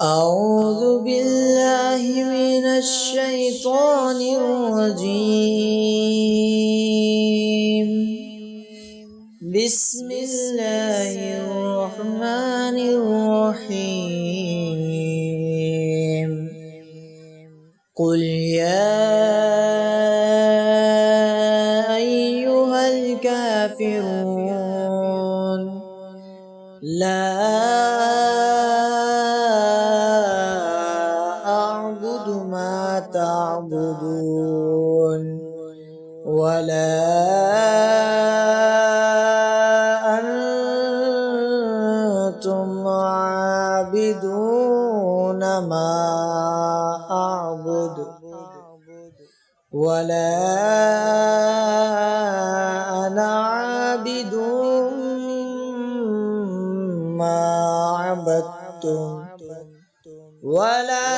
أعوذ بالله من الشيطان الرجيم. بسم الله الرحمن الرحيم. قل يا أيها الكافرون لا أعبد ما تعبدون ولا أنتم عابدون ما أعبد ولا أنا عابد ما عبدتم ولا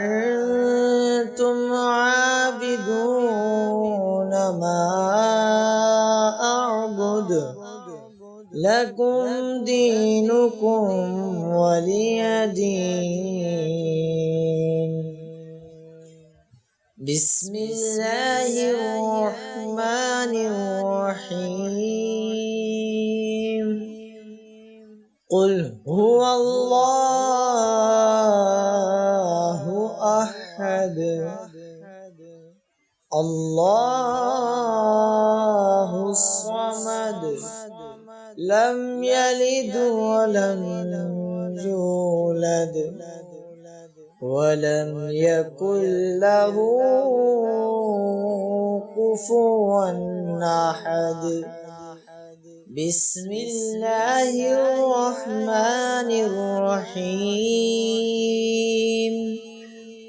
أنتم عابدون ما أعبد لكم دينكم ولي دين. بسم الله الرحمن الرحيم. قل هو الله أحد الله الصمد لم يلد ولم يولد ولم يكن له كفوا أحد. بسم الله الرحمن الرحيم.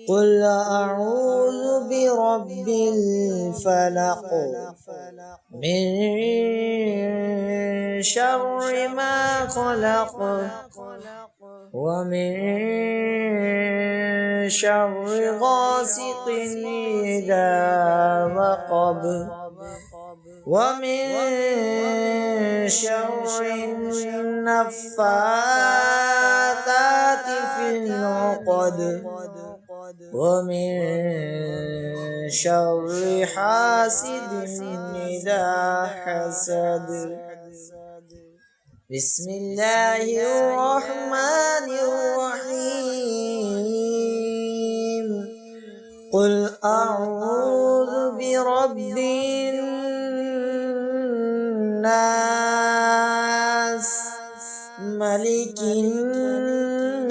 قل أعوذ برب الفلق من شر ما خلق ومن شر غاسق إذا وقب ومن شر النفاثات في العقد ومن شر حاسد إذا حسد. بسم الله الرحمن الرحيم. قل أعوذ برب الناس ملك الناس